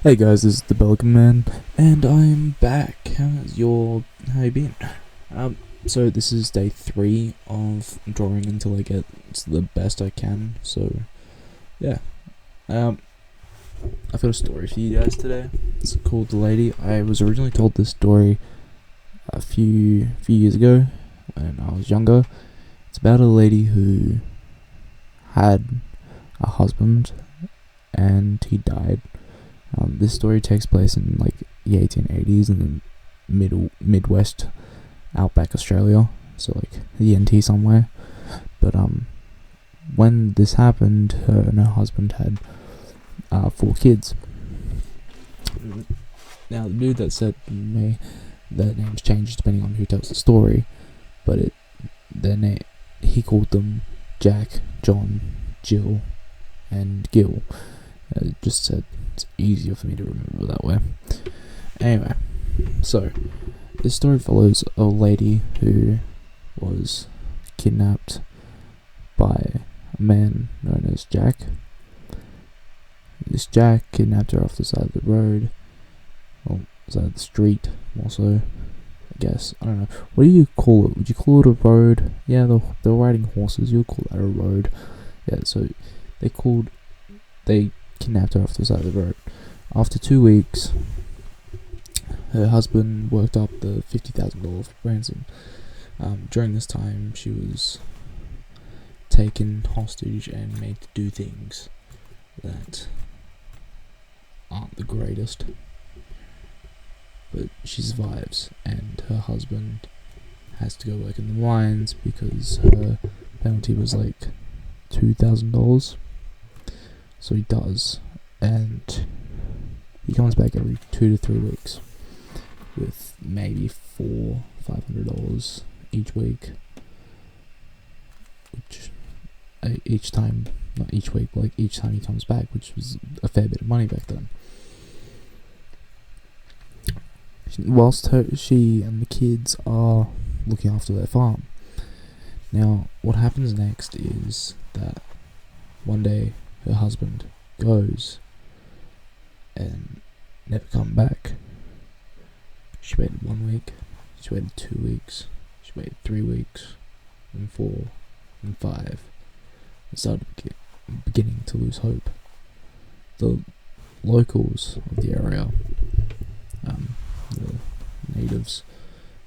Hey guys, this is the Belgian Man, and I'm back. How you been? So this is day 3 of drawing until I get to the best I can. So, yeah. I've got a story for you guys today. It's called The Lady. I was originally told this story a few years ago when I was younger. It's about a lady who had a husband and he died. This story takes place in like the 1880s in the Midwest, outback Australia, so like the NT somewhere. But when this happened, her and her husband had 4 kids. Now the dude that said me, their names change depending on who tells the story, but he called them Jack, John, Jill, and Gil. It just said it's easier for me to remember that way. Anyway, so this story follows a lady who was kidnapped by a man known as Jack. This Jack kidnapped her off the side of the road, or side of the street, also, I guess. I don't know. What do you call it? Would you call it a road? Yeah, they were riding horses. You would call that a road. Yeah, so they kidnapped her off the side of the road. After 2 weeks, her husband worked up the $50,000 ransom. During this time, she was taken hostage and made to do things that aren't the greatest. But she survives, and her husband has to go work in the mines because her penalty was like $2,000. So he does, and he comes back every 2 to 3 weeks with maybe $500 each week, which each time, not each week, but like each time he comes back, which was a fair bit of money back then. Whilst she and the kids are looking after their farm. Now, what happens next is that one day her husband goes and never come back. She waited 1 week, she waited 2 weeks, she waited 3 weeks, and 4, and 5, and started beginning to lose hope. The locals of the area, the natives,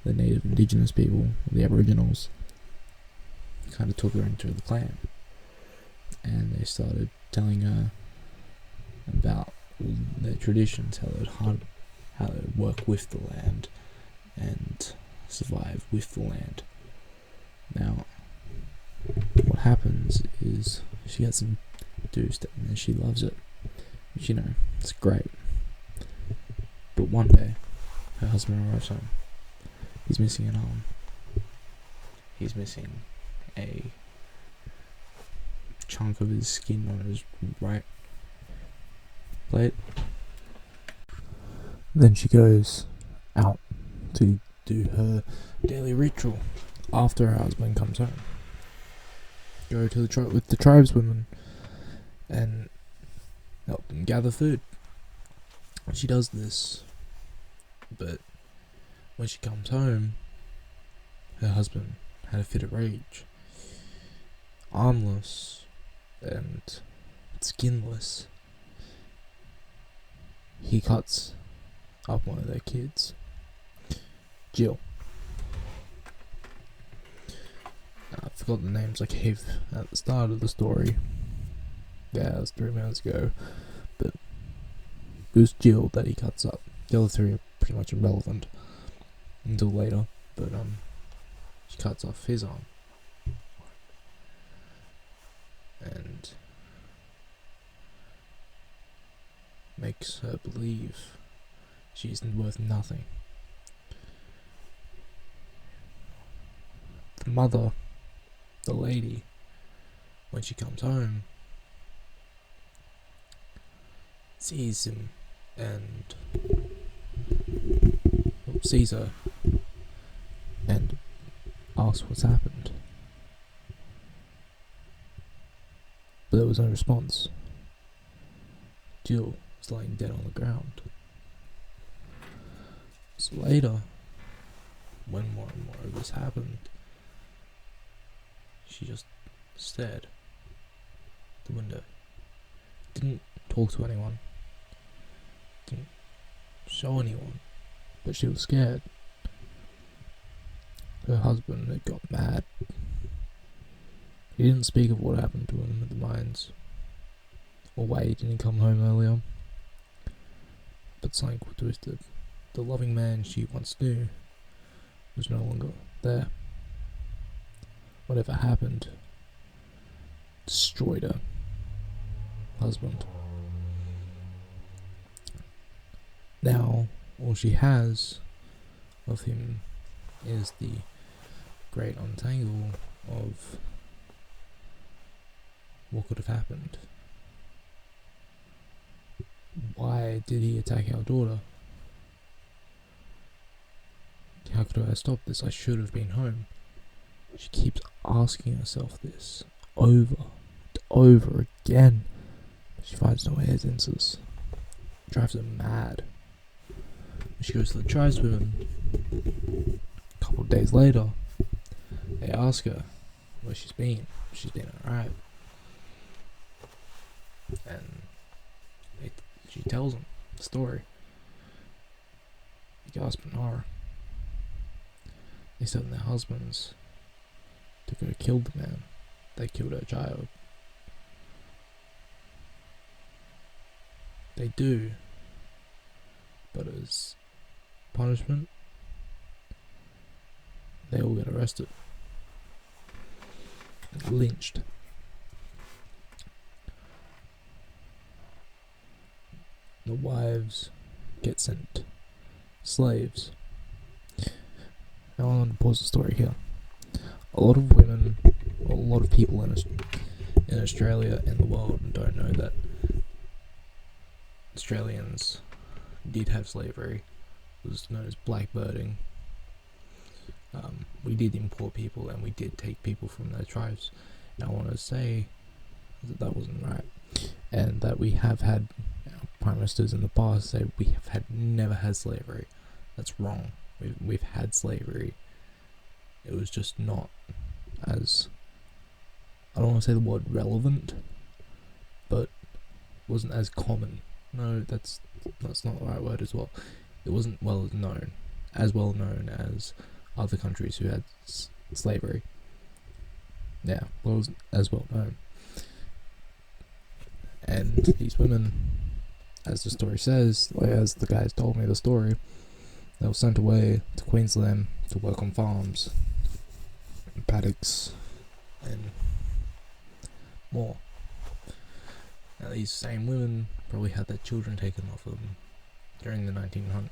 the native indigenous people, the aboriginals, kind of took her into the clan, and they started telling her about all their traditions, how they work with the land and survive with the land. Now, what happens is she gets introduced and she loves it, which, it's great. But one day, her husband arrives home. He's missing an arm. He's missing a chunk of his skin on his right plate. Then she goes out to do her daily ritual after her husband comes home. Go to with the tribeswomen and help them gather food. She does this, but when she comes home, her husband had a fit of rage. Armless and skinless, he cuts up one of their kids, Jill. I forgot the names I gave at the start of the story. Yeah, it was 3 minutes ago. But it was Jill that he cuts up. The other 3 are pretty much irrelevant until later. But she cuts off his arm. And makes her believe she's worth nothing. The mother, the lady, when she comes home, sees him and sees her and asks what's happened. But there was no response. Jill was laying dead on the ground. So later, when more and more of this happened, she just stared at the window. Didn't talk to anyone. Didn't show anyone. But she was scared. Her husband had got mad. He didn't speak of what happened to him at the mines, or why he didn't come home earlier. But something was twisted. The loving man she once knew was no longer there. Whatever happened destroyed her husband. Now, all she has of him is the great untangle of what could have happened. Why did he attack our daughter? How could I have stopped this? I should have been home. She keeps asking herself this over and over again. She finds no answers. It drives her mad. She goes to the tribeswomen. A couple of days later, they ask her where she's been. She's been alright. And she tells them the story. They gasp in horror. They sent their husbands to go kill the man that killed her child. They do, but as punishment, they all get arrested and lynched. The wives get sent slaves. Now I want to pause the story here. A lot of women, or a lot of people in Australia and the world don't know that Australians did have slavery. It was known as blackbirding. We did import people and we did take people from their tribes. And I want to say that wasn't right, and that we have had prime ministers in the past say we have never had slavery. That's wrong. We've had slavery. It was just not as, I don't want to say the word relevant, but wasn't as common. No, that's not the right word as well. It wasn't well known as other countries who had slavery. Yeah, well, it wasn't as well known. And these women, as the story says, as the guys told me the story, they were sent away to Queensland to work on farms, and paddocks, and more. Now these same women probably had their children taken off them during the 1900s,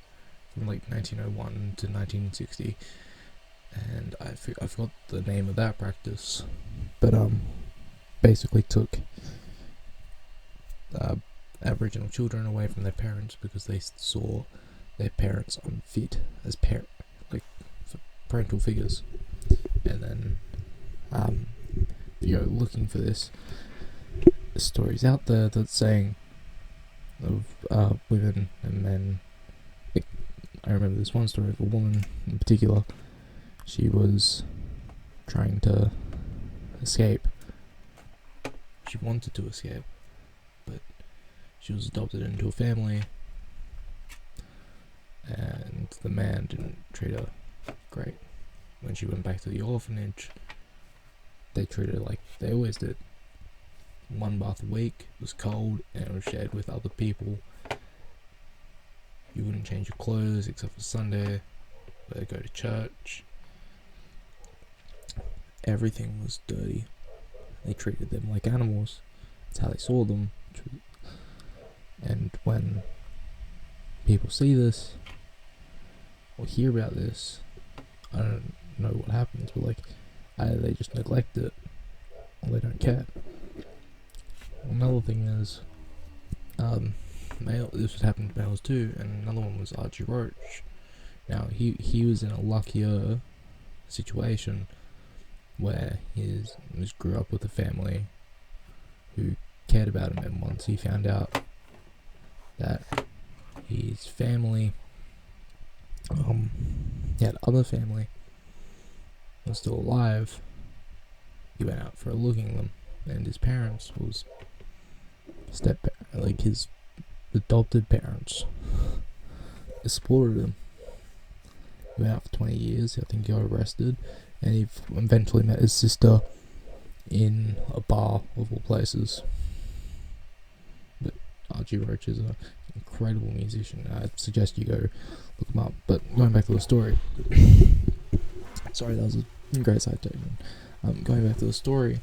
from like 1901 to 1960, and I forgot the name of that practice, but basically took Aboriginal children away from their parents because they saw their parents unfit as for parental figures. And then if you go looking for this, the stories out there that's saying of women and men. I remember this one story of a woman in particular. She was trying to escape. She wanted to escape, but she was adopted into a family, and the man didn't treat her great. When she went back to the orphanage, they treated her like they always did. One bath a week, it was cold, and it was shared with other people. You wouldn't change your clothes except for Sunday, where they go to church. Everything was dirty. They treated them like animals. That's how they saw them. And when people see this or hear about this, I don't know what happens, but like either they just neglect it or they don't care. Another thing is, this would happen to males too, and another one was Archie Roach. Now he was in a luckier situation where he grew up with a family who cared about him, and once he found out that his family, he had other family was still alive. He went out for a look at them, and his parents was his adopted parents supported him. He went out for 20 years. I think he got arrested, and he eventually met his sister in a bar of all places. But Archie Roach is an incredible musician. I suggest you go look him up. But going back to the story, sorry, that was a great side tangent. Going back to the story,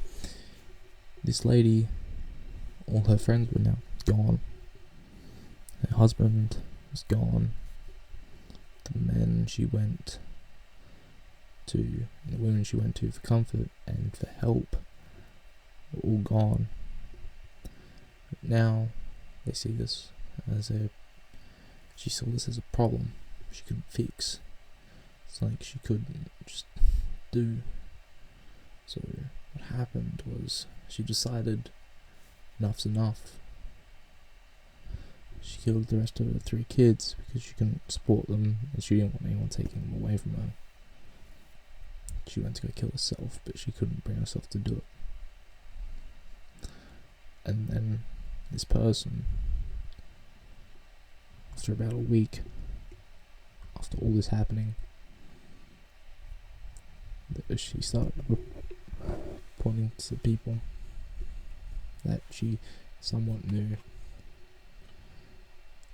this lady, all her friends were now gone. Her husband was gone. The men she went to, and the women she went to for comfort and for help, were all gone. But now they see this she saw this as a problem she couldn't fix. It's like she couldn't just do. So what happened was she decided enough's enough. She killed the rest of her 3 kids because she couldn't support them and she didn't want anyone taking them away from her. She went to go kill herself, but she couldn't bring herself to do it. And then this person, after about a week, after all this happening, she started pointing to people that she somewhat knew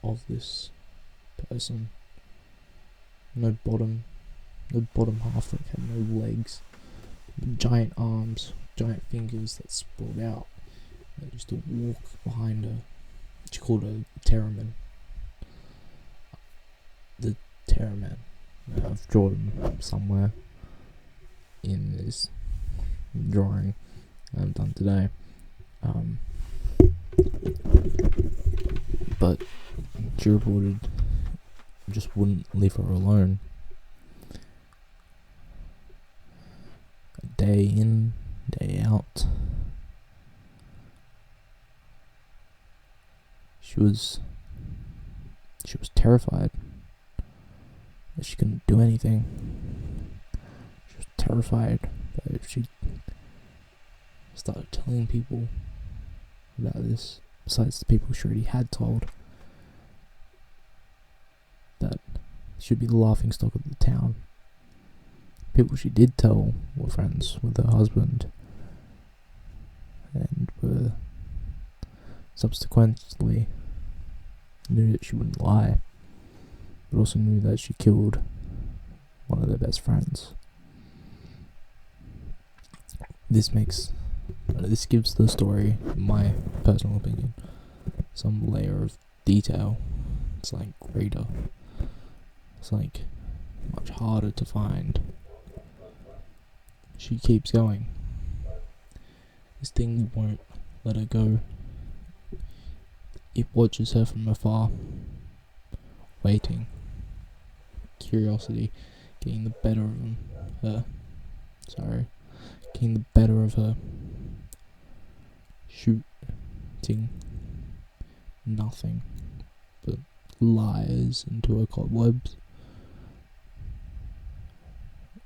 of this person. No bottom half, like had no legs, giant arms, giant fingers that sprawled out. They used to walk behind her. She called her Terrorman. The Terrorman. I've drawn him somewhere in this drawing I've done today. But she reported just wouldn't leave her alone. Day in, day out. She was terrified that she couldn't do anything. She was terrified that if she started telling people about this, besides the people she already had told, that she'd be the laughingstock of the town. People she did tell were friends with her husband and were subsequently knew that she wouldn't lie, but also knew that she killed one of their best friends. This gives the story, in my personal opinion, some layer of detail. It's like greater. It's like much harder to find. She keeps going. This thing won't let her go. It watches her from afar, waiting. Curiosity getting the better of getting the better of her. Shooting nothing but lies into her cobwebs.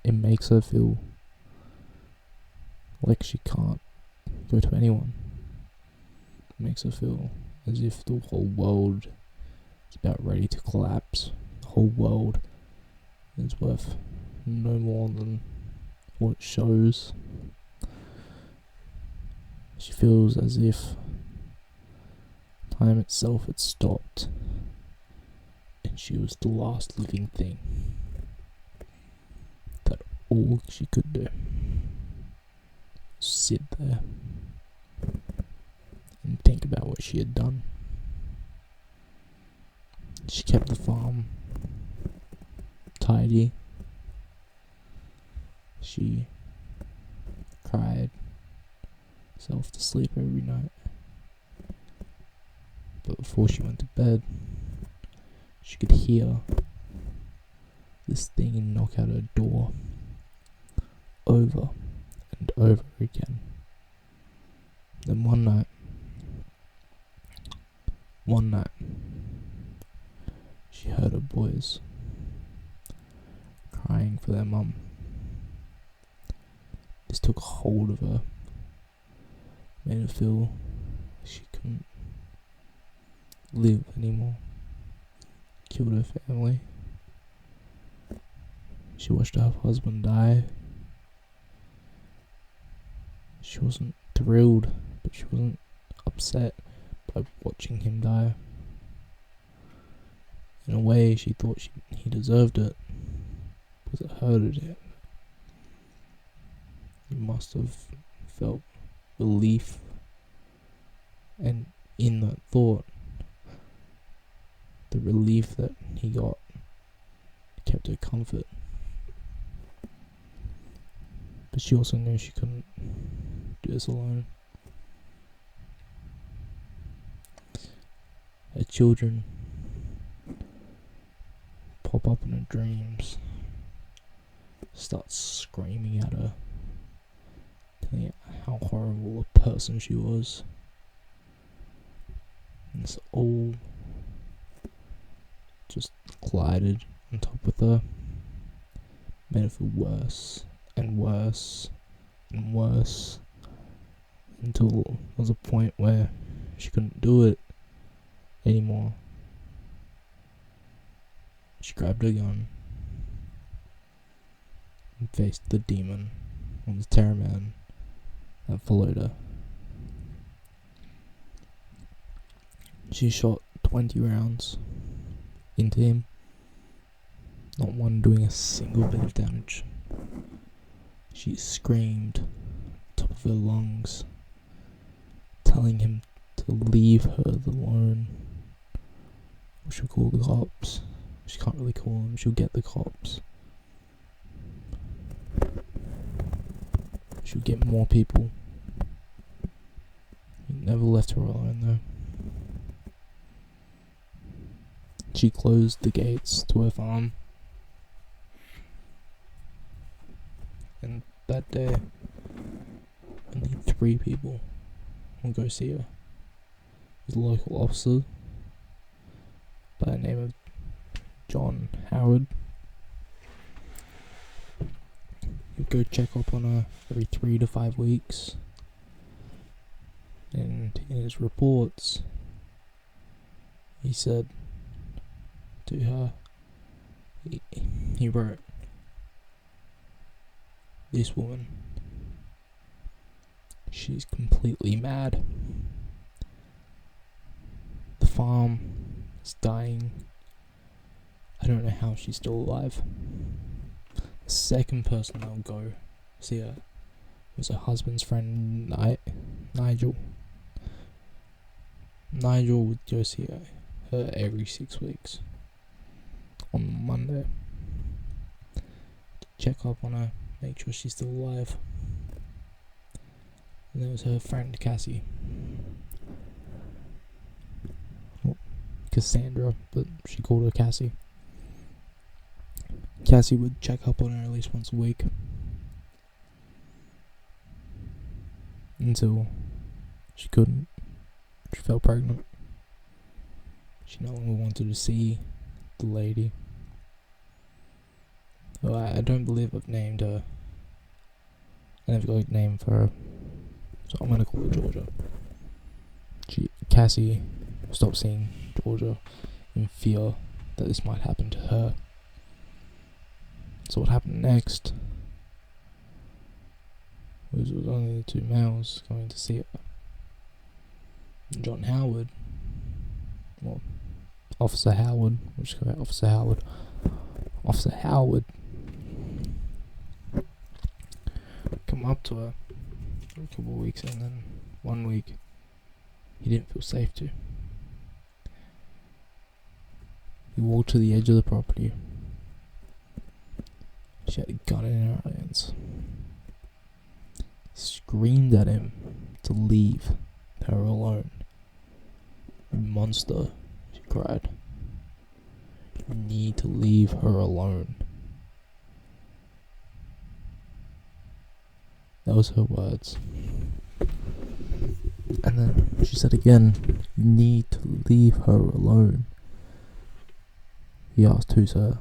It makes her feel like she can't go to anyone. It makes her feel as if the whole world is about ready to collapse. The whole world is worth no more than what it shows. She feels as if time itself had stopped and she was the last living thing. That all she could do was sit there and think about what she had done. She kept the farm tidy. She cried herself to sleep every night. But before she went to bed, she could hear this thing knock at her door over and over again. Then one night, she heard her boys crying for their mum. This took hold of her, made her feel she couldn't live anymore. Killed her family. She watched her husband die. She wasn't thrilled, but she wasn't upset by watching him die. In a way, she thought he deserved it, because it hurted him. He must have felt relief, and in that thought, the relief that he got kept her comfort. But she also knew she couldn't do this alone. Her children pop up in her dreams, start screaming at her, telling her how horrible a person she was. And it's all just collided on top with her, made her feel worse and worse and worse, until there was a point where she couldn't do it anymore. She grabbed her gun and faced the demon, or the terror man that followed her. She shot 20 rounds into him, not one doing a single bit of damage. She screamed top of her lungs, telling him to leave her alone, or she'll call the cops. She can't really call them, she'll get the cops. She'll get more people. He never left her alone though. She closed the gates to her farm. And that day, only 3 people would go see her. It was a local officer by the name of John Howard. He'd go check up on her every 3 to 5 weeks. And in his reports, he said to her, he wrote, "This woman, she's completely mad. The farm is dying. I don't know how she's still alive." The second person that would go see her was her husband's friend, Nigel. Nigel would go see her every 6 weeks on Monday to check up on her, make sure she's still alive. And there was her friend Cassie, well, Cassandra, but she called her Cassie. Cassie would check up on her at least once a week until she couldn't. She fell pregnant. She no longer wanted to see the lady. Well, I don't believe I've named her. I never got a name for her, so I'm gonna call her Georgia. Cassie stopped seeing Georgia in fear that this might happen to her. So what happened next was it was only the 2 males going to see her. John Howard, well, Officer Howard, which is correct, Officer Howard come up to her for a couple of weeks, and then 1 week he didn't feel safe to. He walked to the edge of the property. She had a gun in her hands. Screamed at him to leave her alone. "You monster," she cried. "You need to leave her alone." That was her words. And then she said again, "You need to leave her alone." He asked, "Who's her?"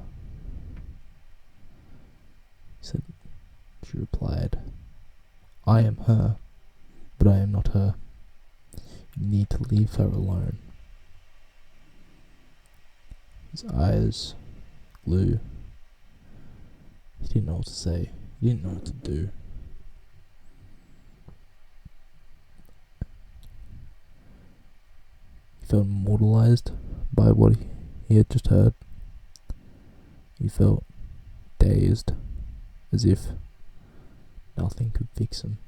She replied, "I am her, but I am not her. You need to leave her alone." His eyes glue. He didn't know what to say. He didn't know what to do. He felt immortalized by what he had just heard. He felt dazed, as if nothing could fix him.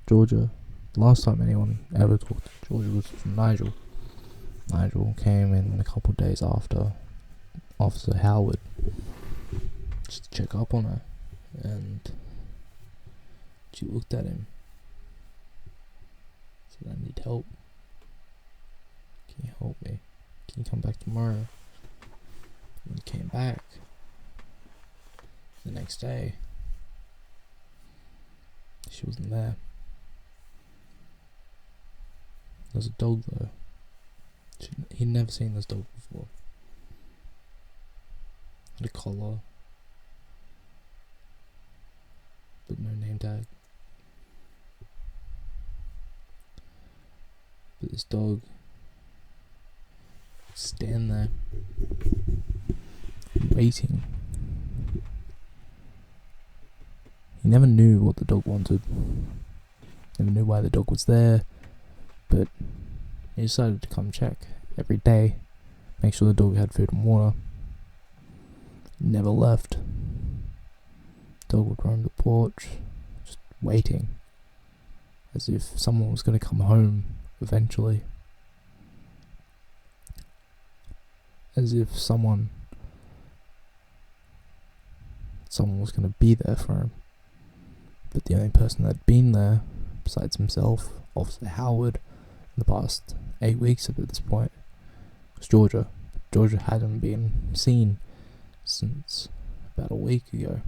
Georgia, the last time anyone ever talked to Georgia was from Nigel. Nigel came in a couple of days after Officer Howard, just to check up on her, and she looked at him, said, "I need help. Can you help me? Can you come back tomorrow?" And he came back the next day. She wasn't there. There was a dog though. He'd never seen this dog before. Had a collar, but no name tag. But this dog would stand there, waiting. He never knew what the dog wanted. Never knew why the dog was there, but he decided to come check every day, make sure the dog had food and water. Never left. Dog would roam the porch, just waiting, as if someone was going to come home eventually. As if someone was going to be there for him. But the only person that had been there, besides himself, Officer Howard, in the past 8 weeks up at this point, was Georgia. Georgia hadn't been seen since about a week ago.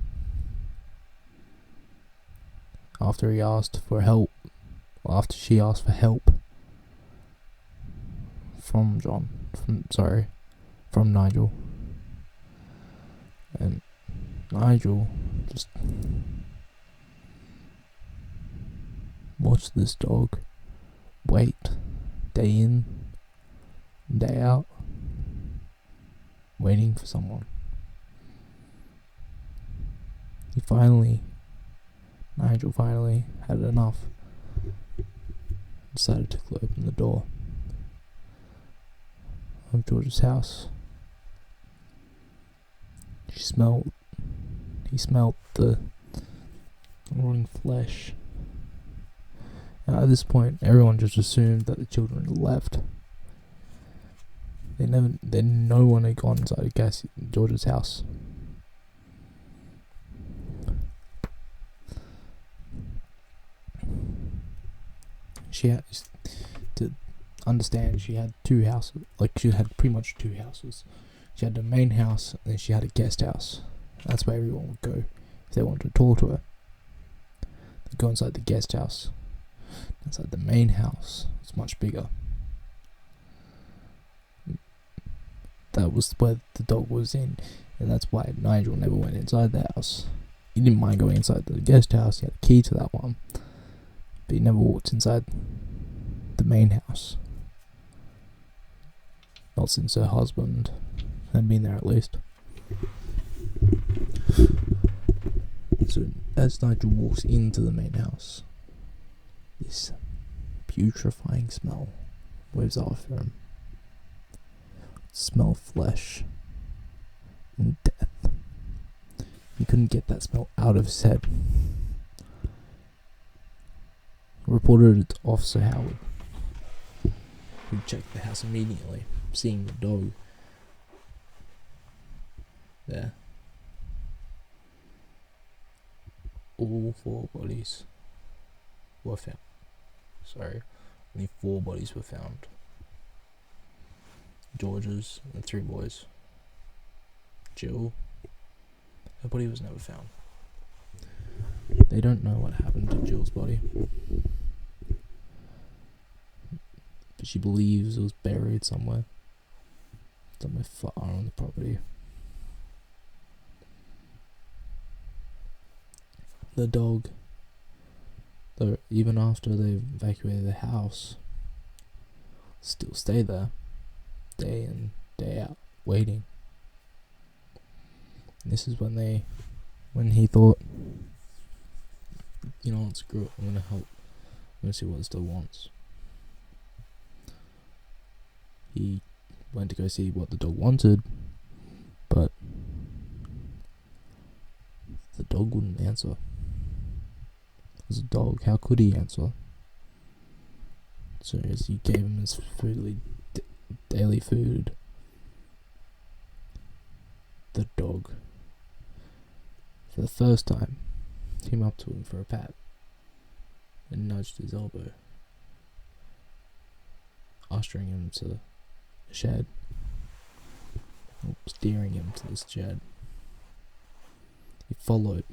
After she asked for help from Nigel. And Nigel just watched this dog wait day in, day out, waiting for someone. Nigel finally had enough. Decided to open the door of George's house. He smelled the rotting flesh. Now at this point, everyone just assumed that the children had left. No one had gone inside George's house. She had to understand. She had two houses. She had pretty much two houses. She had the main house, and then she had a guest house. That's where everyone would go if they wanted to talk to her. They'd go inside the guest house. Inside the main house, it's much bigger. That was where the dog was in, and that's why Nigel never went inside the house. He didn't mind going inside the guest house. He had a key to that one, but he never walked inside the main house. Not since her husband had been there, at least. So as Nigel walks into the main house, this putrefying smell waves after him. Smell of flesh and death. He couldn't get that smell out of his head. He reported it to Officer Howard, who checked the house immediately, seeing the dog there. All 4 bodies were found. Only 4 bodies were found. George's and the 3 boys. Jill, her body was never found. They don't know what happened to Jill's body. but she believes it was buried somewhere far on the property. The dog, though, even after they evacuated the house, still stay there, day in, day out, waiting. And this is when he thought, you know what, screw it, I'm gonna help. I'm gonna see what this dog wants. He went to go see what the dog wanted, but the dog wouldn't answer. It was a dog, how could he answer? So as he gave him his daily food, the dog, for the first time, came up to him for a pat and nudged his elbow, ushering him to the shed, steering him to this shed. He followed,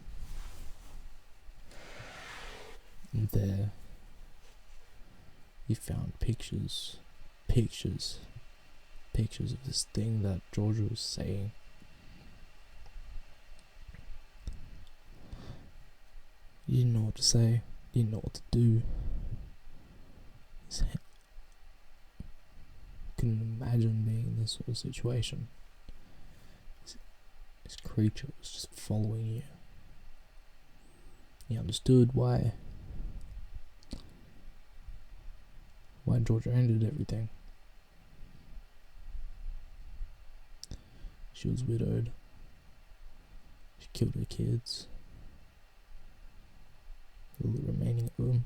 and there he found pictures of this thing that Georgia was saying. He didn't know what to say, didn't know what to do. Couldn't imagine being in this sort of situation. This creature was just following you. He understood why Georgia ended everything. She was widowed. She killed her kids. The remaining of them.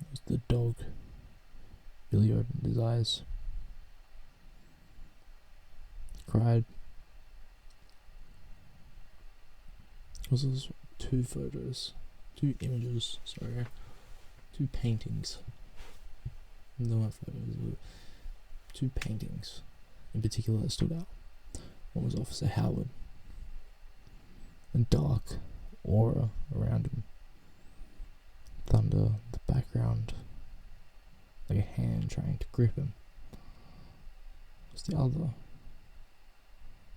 It was the dog. Billy opened his eyes. He cried. It was two paintings. No more photos. Two paintings in particular that stood out. One was Officer Howard. A dark aura around him. Thunder, the background, like a hand trying to grip him. Was the other?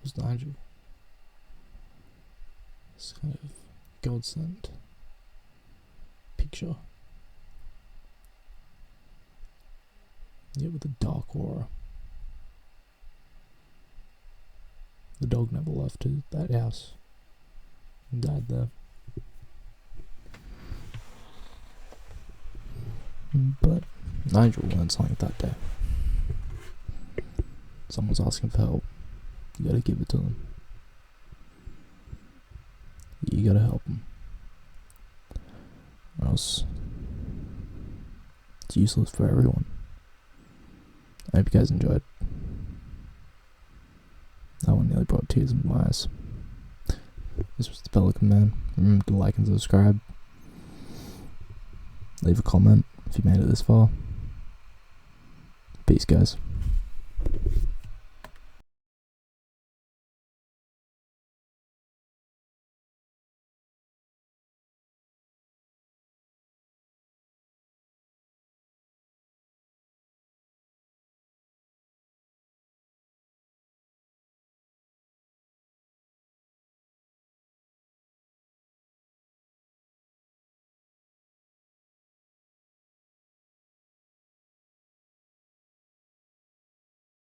Was Nigel? This kind of God-sent picture. Yet with a dark aura. The dog never left that house and died there. But Nigel learned something that day. Someone's asking for help. You gotta give it to them. You gotta help them. Or else it's useless for everyone. I hope you guys enjoyed. That one nearly brought tears in my eyes. This was the Pelican Man. Remember to like and subscribe. Leave a comment if you made it this far. Peace, guys.